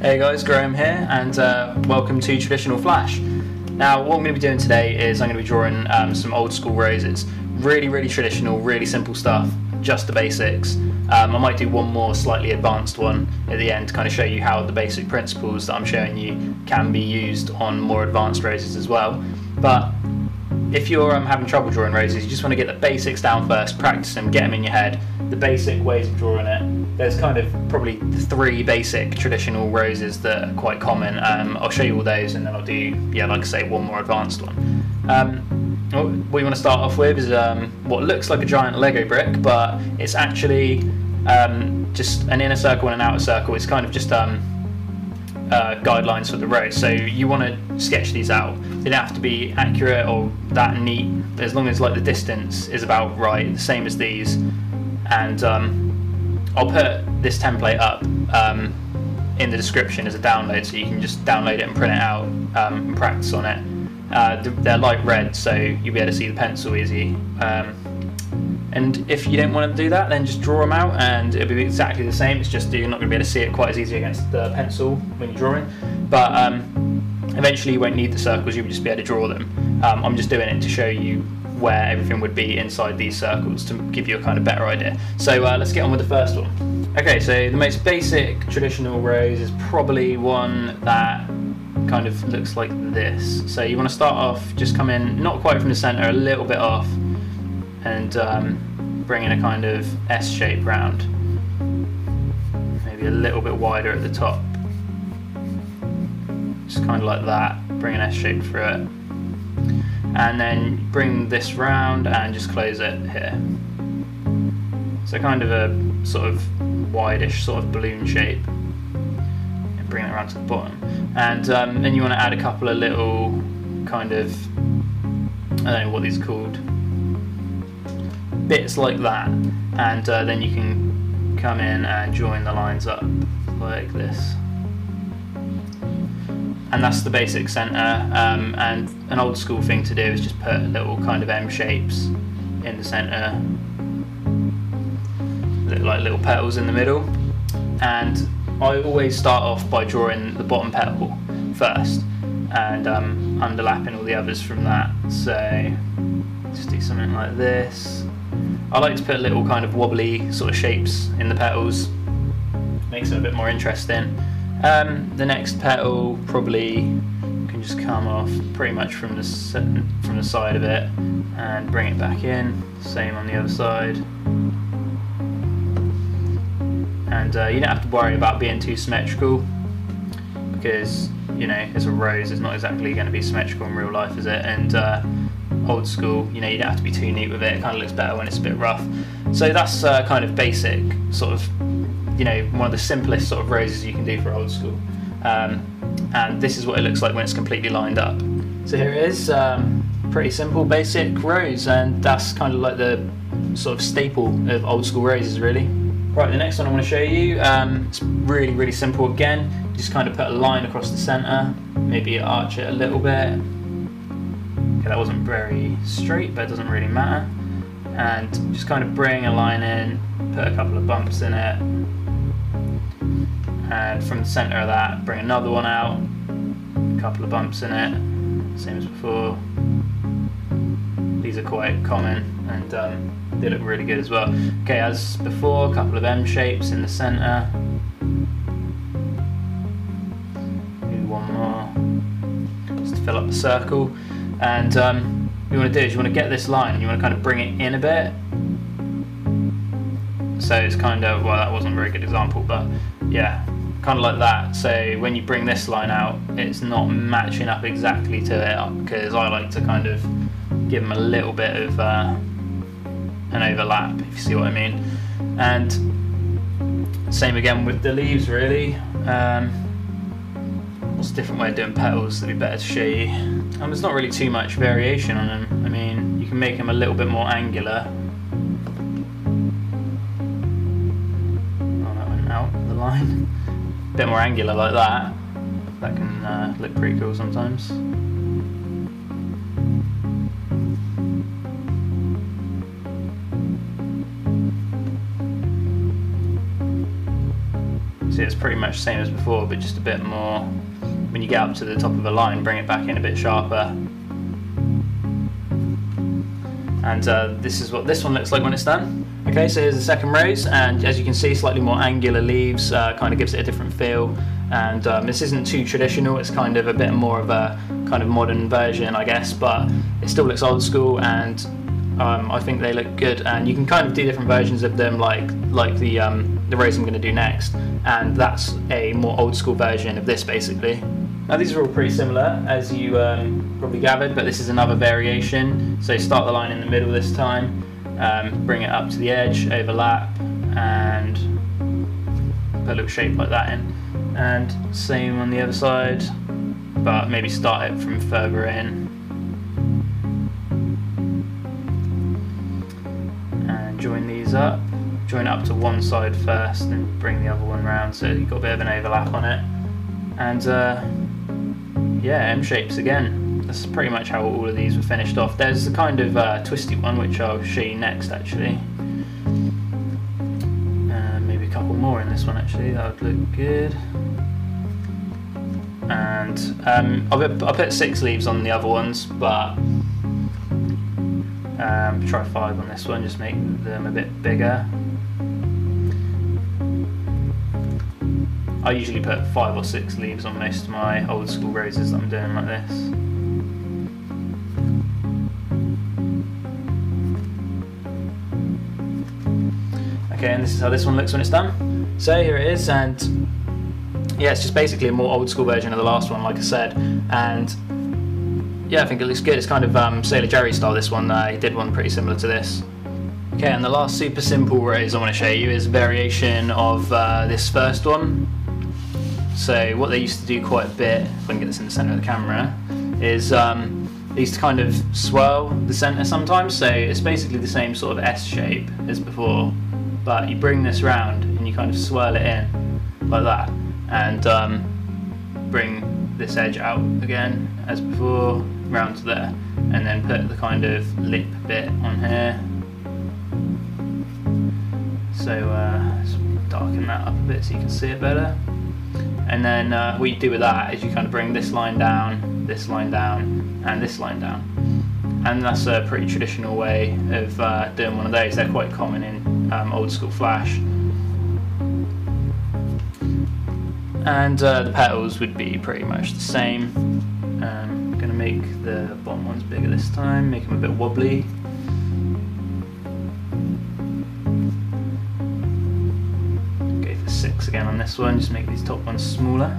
Hey guys, Graham here, and welcome to Traditional Flash. Now, what I'm going to be doing today is I'm going to be drawing some old school roses. Really traditional, really simple stuff, just the basics. I might do one more slightly advanced one at the end to kind of show you how the basic principles that I'm showing you can be used on more advanced roses as well. But if you're having trouble drawing roses, you just want to get the basics down first, practice them, get them in your head, the basic ways of drawing it. There's kind of probably 3 basic traditional roses that are quite common. I'll show you all those, and then I'll do, like I say, one more advanced one. What you want to start off with is what looks like a giant Lego brick, but it's actually just an inner circle and an outer circle. It's kind of just guidelines for the rose. So you want to sketch these out. They don't have to be accurate or that neat, as long as like the distance is about right, the same as these. And I'll put this template up in the description as a download, so you can just download it and print it out and practice on it. They're light red, so you'll be able to see the pencil easy. And if you don't want to do that, then just draw them out and it'll be exactly the same. It's just you're not going to be able to see it quite as easy against the pencil when you're drawing. But eventually you won't need the circles, you'll just be able to draw them. I'm just doing it to show you where everything would be inside these circles to give you a kind of better idea. So let's get on with the first one. Okay, so the most basic traditional rose is probably one that kind of looks like this. So you want to start off, just come in, not quite from the centre, a little bit off, and bring in a kind of S shape round, maybe a little bit wider at the top, just kind of like that, bring an S shape through it, and then bring this round and just close it here. So kind of a sort of wideish sort of balloon shape, and bring it around to the bottom, and then you want to add a couple of little kind of, I don't know what these are called, bits like that, and then you can come in and join the lines up like this. And that's the basic centre, and an old school thing to do is just put little kind of M shapes in the centre, like little petals in the middle. And I always start off by drawing the bottom petal first and underlapping all the others from that. So just do something like this. I like to put little kind of wobbly sort of shapes in the petals, makes it a bit more interesting. The next petal probably can just come off pretty much from the side of it and bring it back in. Same on the other side. And you don't have to worry about being too symmetrical, because it's a rose, it's not exactly going to be symmetrical in real life, is it? And old school, you don't have to be too neat with it. It kind of looks better when it's a bit rough. So that's kind of basic, sort of, one of the simplest sort of roses you can do for old school. And this is what it looks like when it's completely lined up. So here it is, pretty simple, basic rose, and that's kind of like the sort of staple of old school roses, really. Right, the next one I want to show you, it's really simple again. Just kind of put a line across the centre, maybe arch it a little bit. Okay, that wasn't very straight, but it doesn't really matter. And just kind of bring a line in, put a couple of bumps in it, and from the centre of that, bring another one out, a couple of bumps in it, same as before. These are quite common, and they look really good as well. Okay, as before, a couple of M shapes in the centre. Do one more, just to fill up the circle. And what you want to do is you want to get this line and you want to kind of bring it in a bit. So it's kind of, well, that wasn't a very good example, but yeah, kind of like that. So when you bring this line out, it's not matching up exactly to it, because I like to kind of give them a little bit of an overlap, if you see what I mean. And same again with the leaves, really. What's a different way of doing petals that'd be better to show you? There's not really too much variation on them. I mean, you can make them a little bit more angular. Oh, that went out the line. A bit more angular like that. That can look pretty cool sometimes. See, it's pretty much the same as before, but just a bit more. When you get up to the top of a line, bring it back in a bit sharper. And this is what this one looks like when it's done. Okay, so here's the second rose, and as you can see, slightly more angular leaves, kind of gives it a different feel. And this isn't too traditional, it's kind of a bit more of a kind of modern version, I guess, but it still looks old school, and I think they look good. And you can kind of do different versions of them, like the rose I'm going to do next, and that's a more old school version of this basically. Now these are all pretty similar, as you probably gathered, but this is another variation. So start the line in the middle this time, bring it up to the edge, overlap, and put a little shape like that in. And same on the other side, but maybe start it from further in. And join these up. Join it up to one side first, and bring the other one round so you've got a bit of an overlap on it. And yeah, M shapes again. That's pretty much how all of these were finished off. There's a kind of twisty one which I'll show you next actually. Maybe a couple more in this one actually, that would look good. And I'll put 6 leaves on the other ones, but try 5 on this one, just make them a bit bigger. I usually put 5 or 6 leaves on most of my old school roses that I'm doing like this. Okay, and this is how this one looks when it's done. So here it is, and yeah, it's just basically a more old school version of the last one, like I said. And yeah, I think it looks good. It's kind of Sailor Jerry style, this one. He did one pretty similar to this. Okay, and the last super simple rose I want to show you is a variation of this first one. So what they used to do quite a bit, if I can get this in the centre of the camera, is they used to kind of swirl the centre sometimes. So it's basically the same sort of S shape as before, but you bring this round and you kind of swirl it in like that, and bring this edge out again as before, round to there, and then put the kind of lip bit on here. So let's darken that up a bit so you can see it better. And then what you do with that is you kind of bring this line down, and this line down. And that's a pretty traditional way of doing one of those. They're quite common in old school flash. And the petals would be pretty much the same. I'm going to make the bottom ones bigger this time, make them a bit wobbly. Go for 6 again on this one, just make these top ones smaller.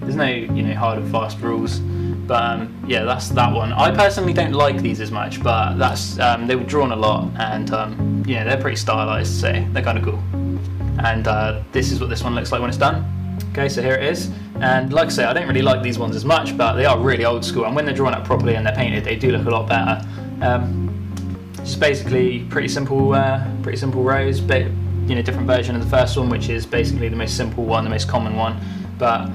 There's no hard and fast rules, but yeah, that's that one. I personally don't like these as much, but that's they were drawn a lot, and yeah, they're pretty stylized, so they're kind of cool. And this is what this one looks like when it's done. Okay, so here it is. And like I say, I don't really like these ones as much, but they are really old school, and when they're drawn up properly and they're painted, they do look a lot better. Just basically pretty simple rose, but different version of the first one, which is basically the most simple one, the most common one. But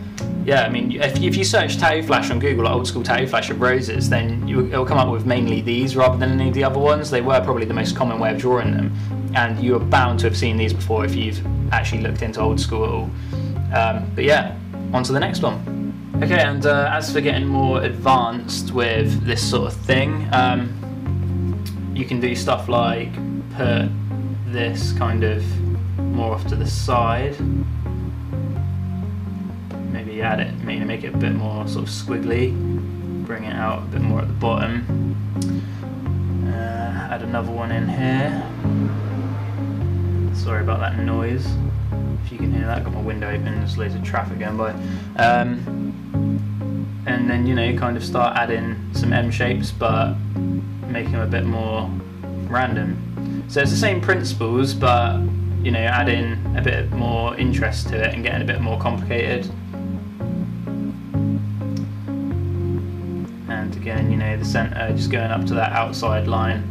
yeah, I mean, if you search tattoo flash on Google, like old school tattoo flash of roses, then it'll come up with mainly these rather than any of the other ones. They were probably the most common way of drawing them, and you are bound to have seen these before if you've actually looked into old school at all. But yeah, on to the next one. Okay, and as for getting more advanced with this sort of thing, you can do stuff like put this kind of more off to the side. Maybe add it, make it a bit more sort of squiggly, bring it out a bit more at the bottom. Add another one in here. Sorry about that noise, if you can hear that. Got my window open, there's loads of traffic going by. And then kind of start adding some M shapes, but making them a bit more random. So it's the same principles, but adding a bit more interest to it and getting a bit more complicated. And again, the centre just going up to that outside line.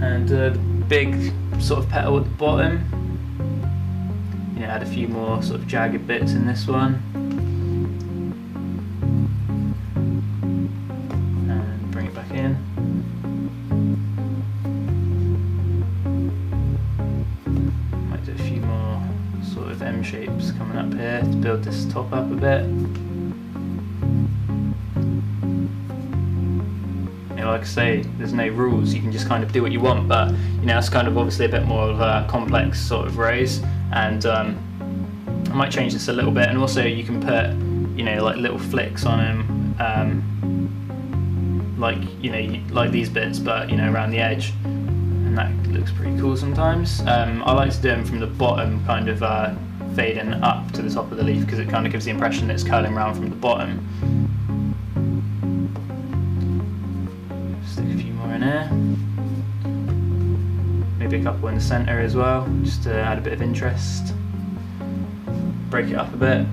And the big sort of petal at the bottom. Add a few more sort of jagged bits in this one. And bring it back in. build this top up a bit. Like I say, there's no rules, you can just kind of do what you want, but you know, that's kind of obviously a bit more of a complex sort of rose, and I might change this a little bit. And also you can put, you know, like little flicks on them, like, you know, like these bits, but you know, around the edge, and that looks pretty cool sometimes. I like to do them from the bottom, kind of fading up to the top of the leaf, because it kind of gives the impression that it's curling around from the bottom. Stick a few more in here, maybe a couple in the centre as well, just to add a bit of interest. Break it up a bit,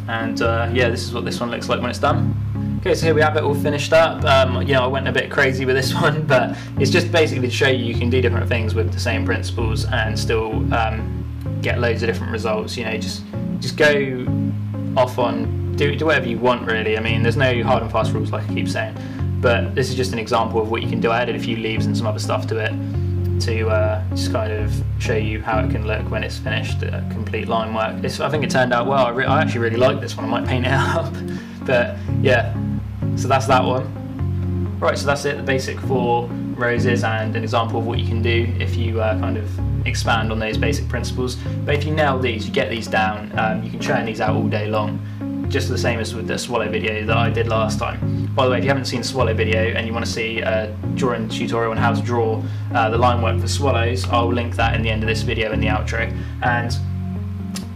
and yeah, this is what this one looks like when it's done. Okay, so here we have it all finished up. You know, I went a bit crazy with this one, but it's just basically to show you can do different things with the same principles and still get loads of different results. You know, just go off on, do whatever you want really. I mean, there's no hard and fast rules like I keep saying, but this is just an example of what you can do. I added a few leaves and some other stuff to it to just kind of show you how it can look when it's finished, complete line work. I think it turned out well. I actually really like this one. I might paint it up, but yeah, so that's that one. Right, so that's it, the basic 4 roses and an example of what you can do if you kind of expand on those basic principles. But if you nail these, you get these down, you can churn these out all day long, just the same as with the swallow video that I did last time. By the way, if you haven't seen the swallow video and you want to see a drawing tutorial on how to draw the line work for swallows, I'll link that in the end of this video in the outro. And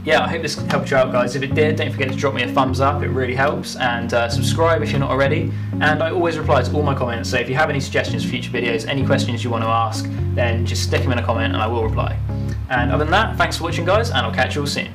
yeah, I hope this helped you out, guys. If it did, don't forget to drop me a thumbs up, it really helps, and subscribe if you're not already. And I always reply to all my comments, so if you have any suggestions for future videos, any questions you want to ask, then just stick them in a comment and I will reply. And other than that, thanks for watching, guys, and I'll catch you all soon.